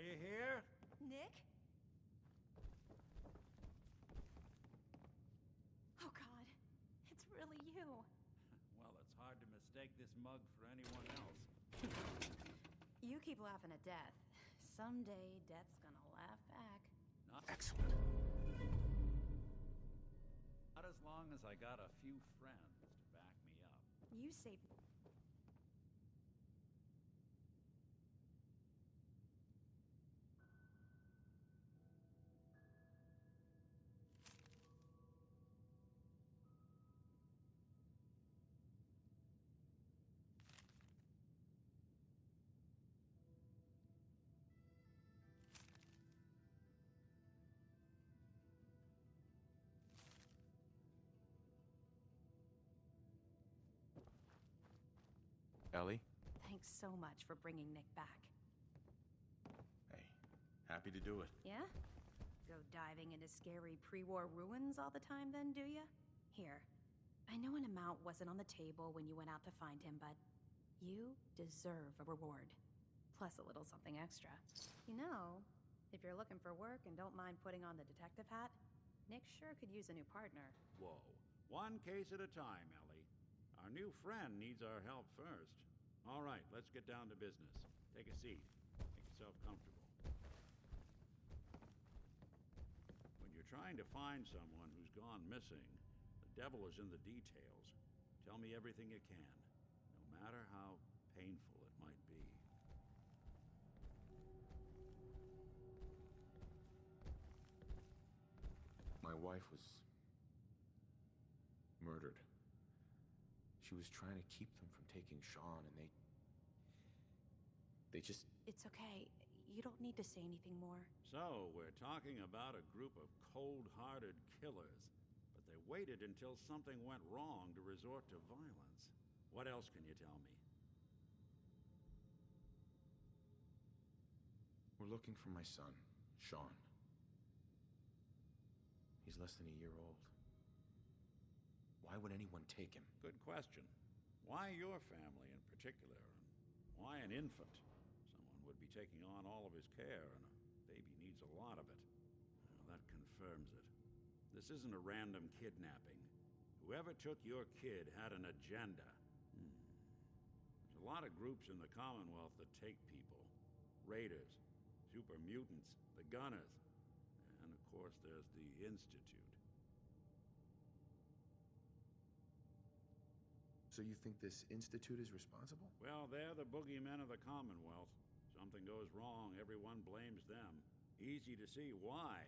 you here? Nick? Oh God, it's really you. Well, it's hard to mistake this mug for anyone else. You keep laughing at death. Someday, death's gonna laugh back. Not, Excellent. not as long as I got a few friends to back me up. You saved... Ellie? Thanks so much for bringing Nick back. Hey, happy to do it. Yeah? Go diving into scary pre-war ruins all the time then, do ya? Here, I know an amount wasn't on the table when you went out to find him, but you deserve a reward. Plus a little something extra. You know, if you're looking for work and don't mind putting on the detective hat, Nick sure could use a new partner. Whoa. One case at a time, Ellie. Our new friend needs our help first. All right, let's get down to business. Take a seat. Make yourself comfortable. When you're trying to find someone who's gone missing, the devil is in the details. Tell me everything you can, no matter how painful it might be. My wife was murdered. She was trying to keep them from taking Sean, and they just... It's okay. You don't need to say anything more. So, we're talking about a group of cold-hearted killers, but they waited until something went wrong to resort to violence. What else can you tell me? We're looking for my son, Sean. He's less than a year old. Why would anyone take him? Good question. Why your family in particular, and why an infant? Someone would be taking on all of his care, and a baby needs a lot of it. Well, that confirms it. This isn't a random kidnapping. Whoever took your kid had an agenda. There's a lot of groups in the Commonwealth that take people. Raiders, super mutants, the Gunners, and of course there's the Institute. So you think this institute is responsible? Well, they're the boogeymen of the Commonwealth. Something goes wrong, everyone blames them. Easy to see why.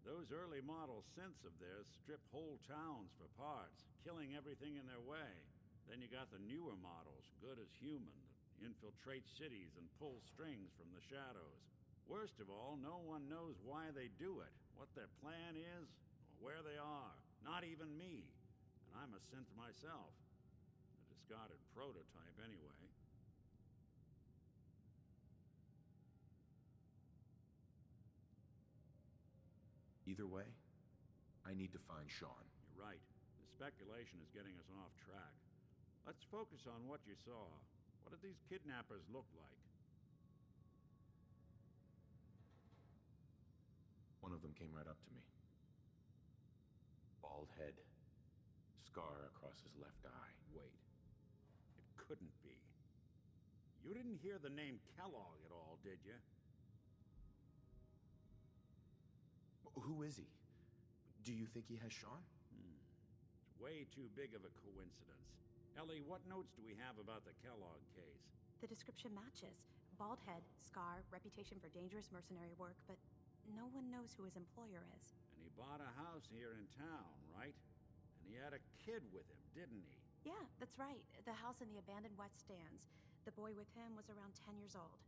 Those early model synths of theirs strip whole towns for parts, killing everything in their way. Then you got the newer models, good as human, that infiltrate cities and pull strings from the shadows. Worst of all, no one knows why they do it, what their plan is, or where they are. Not even me. And I'm a synth myself. Discarded prototype, anyway. Either way, I need to find Sean. You're right. The speculation is getting us off track. Let's focus on what you saw. What did these kidnappers look like? One of them came right up to me. Bald head. Scar across his left eye. Wait. It couldn't be. You didn't hear the name Kellogg at all, did you? Who is he? Do you think he has Sean? It's way too big of a coincidence. Ellie, what notes do we have about the Kellogg case? The description matches. Bald head, scar, reputation for dangerous mercenary work, but no one knows who his employer is. And he bought a house here in town, right? And he had a kid with him, didn't he? Yeah, that's right. The house in the abandoned West Stands. The boy with him was around 10 years old.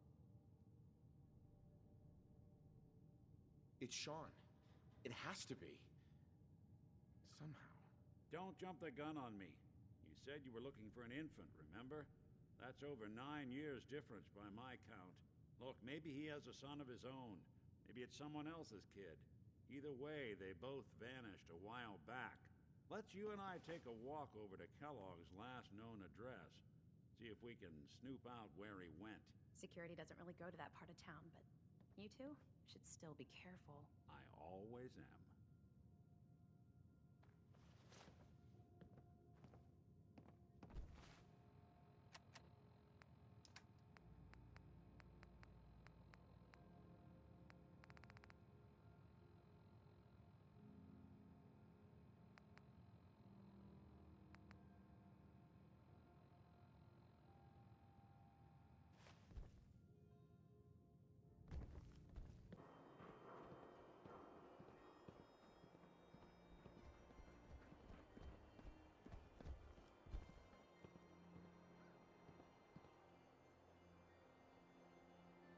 It's Sean. It has to be. Somehow. Don't jump the gun on me. You said you were looking for an infant, remember? That's over 9 years difference by my count. Look, maybe he has a son of his own. Maybe it's someone else's kid. Either way, they both vanished a while back. Let's you and I take a walk over to Kellogg's last known address. See if we can snoop out where he went. Security doesn't really go to that part of town, but You two should still be careful. I always am.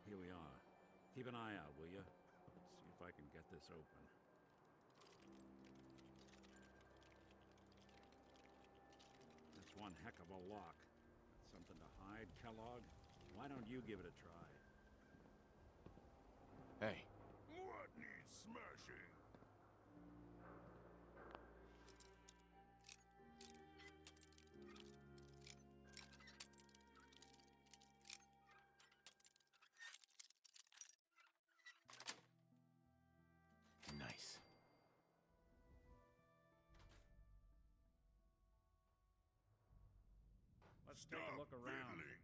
Here we are. Keep an eye out, will you? Let's see if I can get this open. That's one heck of a lock. Something to hide, Kellogg? Why don't you give it a try? Hey, What needs smashing? nice. Let's take a look around. Fiddling.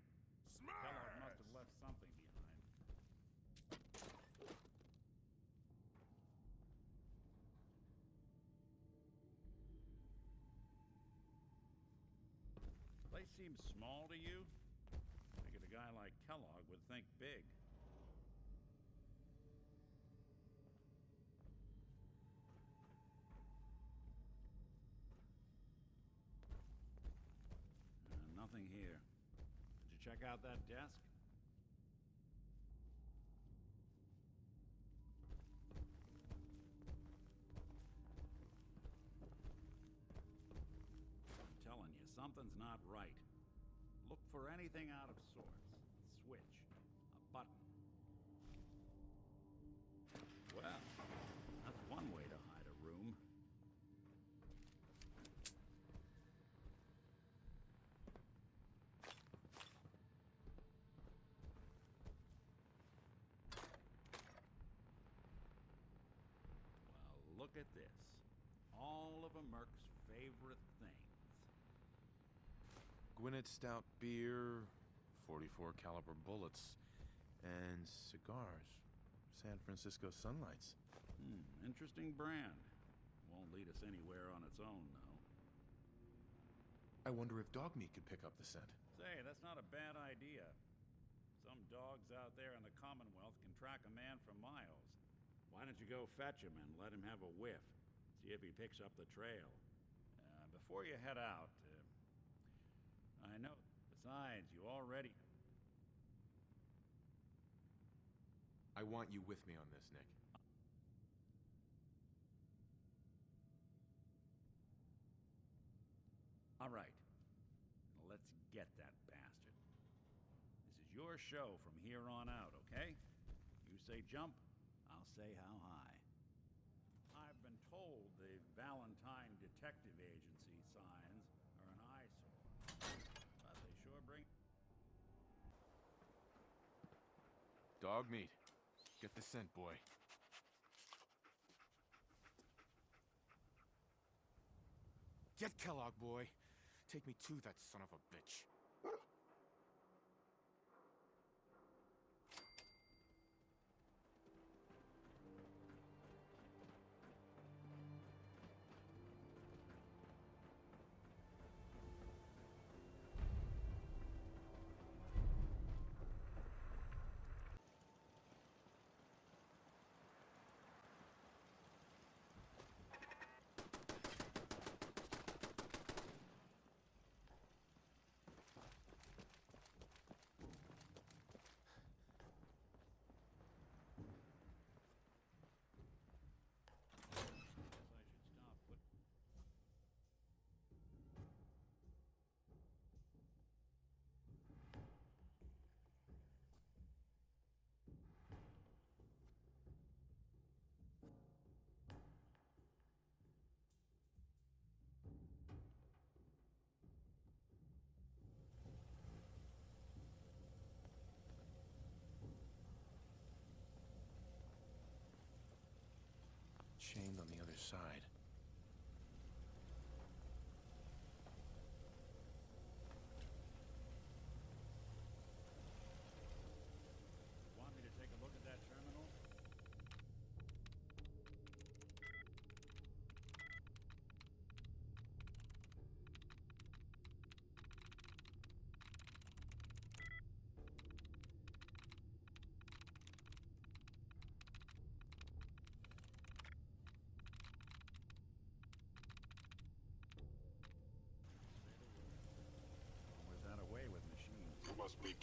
Kellogg Smash! must have left something behind. Place seems small to you? Figured a guy like Kellogg would think big. Nothing here. Did you check out that desk? I'm telling you, something's not right. Look for anything out of sorts. Switch. A button. Well, that's one way to hide a room. Well, look at this. All of a Merc's favorite things. Gwinnett Stout beer, 44 caliber bullets, and cigars. San Francisco Sunlights. Interesting brand. Won't lead us anywhere on its own, though. I wonder if dog meat could pick up the scent. Say, that's not a bad idea. Some dogs out there in the Commonwealth can track a man for miles. Why don't you go fetch him and let him have a whiff? See if he picks up the trail. Before you head out, I know. Besides, you already... I want you with me on this, Nick. All right. Let's get that bastard. This is your show from here on out, okay? You say jump, I'll say how high. I've been told the Valentine Detective Agency signs are an eyesore. But they sure bring... Dog meat. Get the scent, boy. Get Kellogg, boy. Take me to that son of a bitch.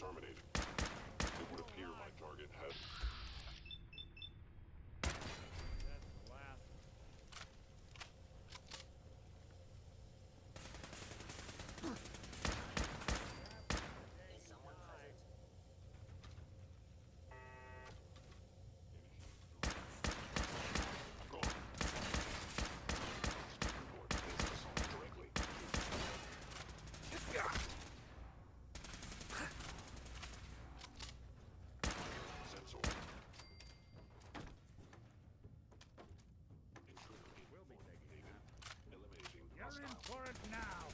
terminated. It would appear my target has... That's the last. You're in for it now!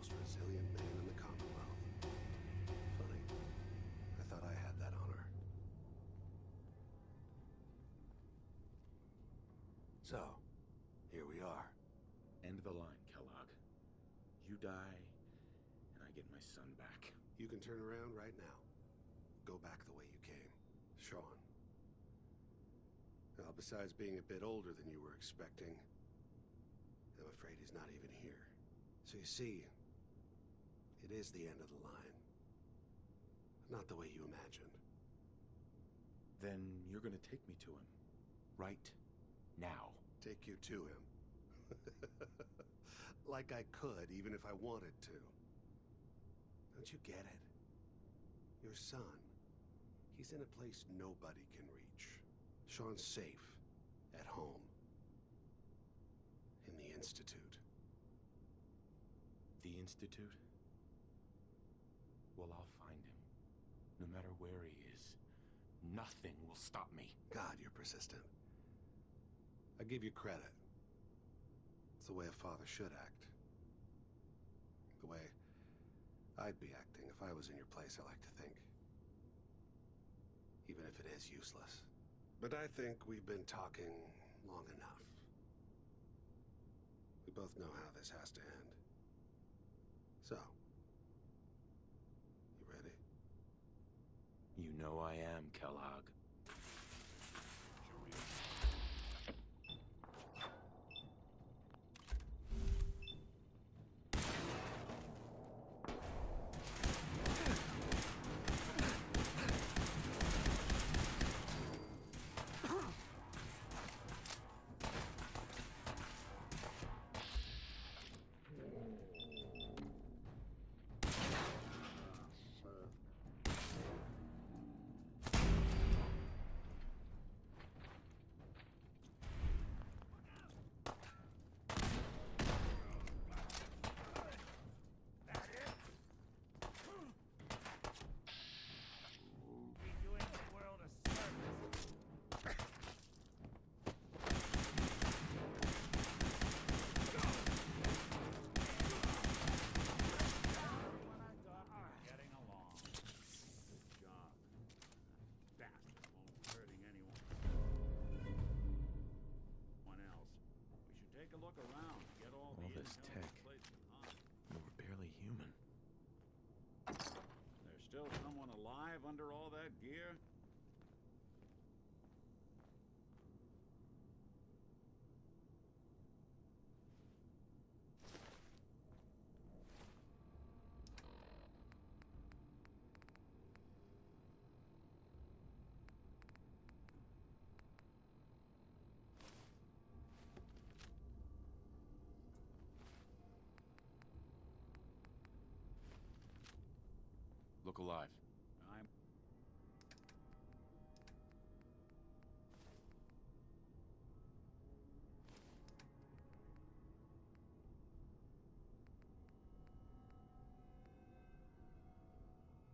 Resilient man in the Commonwealth. Funny. I thought I had that honor. So, here we are. End the line, Kellogg. You die, and I get my son back. You can turn around right now. Go back the way you came. Sean. Now, besides being a bit older than you were expecting, I'm afraid he's not even here. So you see, it is the end of the line. Not the way you imagined. Then you're gonna take me to him. Right now. Take you to him. Like I could, even if I wanted to. Don't you get it? Your son, he's in a place nobody can reach. Sean's safe, at home. In the Institute. The Institute? Well, I'll find him. No matter where he is. Nothing will stop me. God, you're persistent. I give you credit. It's the way a father should act. The way I'd be acting if I was in your place, I like to think. Even if it is useless. But I think we've been talking long enough. We both know how this has to end. So, you ready? You know I am, Kellogg. live under all that gear? Look alive. I'm...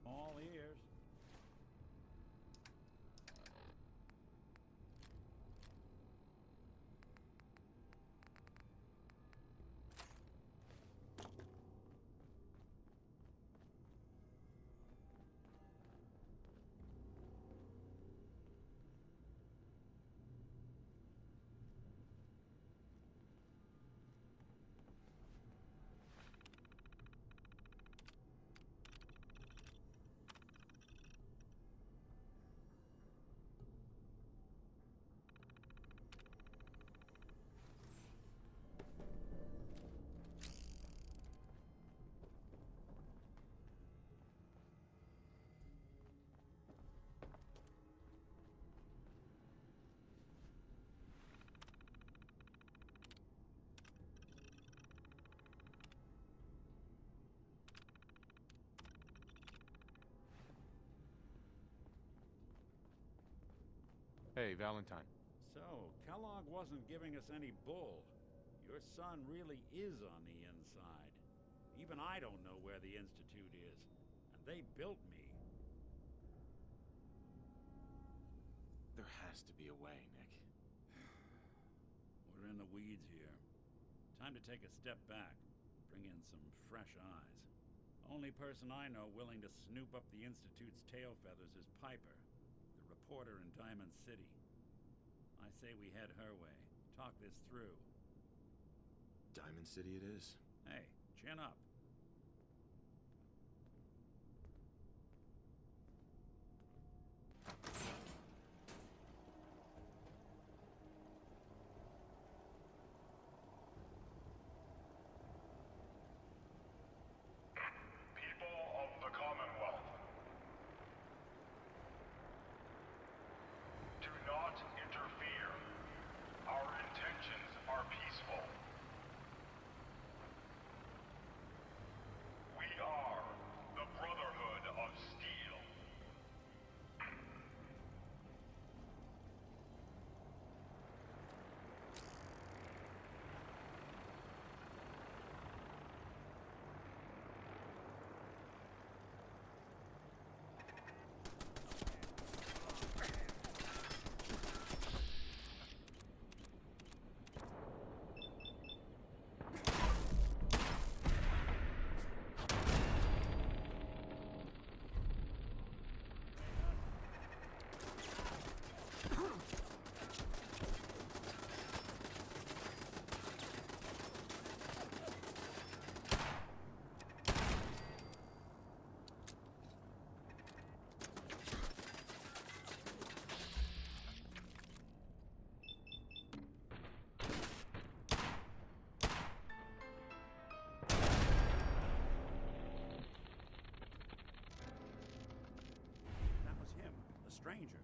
all ears. Hey, Valentine. So, Kellogg wasn't giving us any bull. Your son really is on the inside. Even I don't know where the Institute is. And they built me. There has to be a way, Nick. We're in the weeds here. Time to take a step back. Bring in some fresh eyes. Only person I know willing to snoop up the Institute's tail feathers is Piper, the reporter in Diamond City. I say we head her way. Talk this through. Diamond City it is. Hey, chin up. People of the Commonwealth, do not interfere. Our intentions are peaceful. We are the Brotherhood of Steel. That was him, the stranger.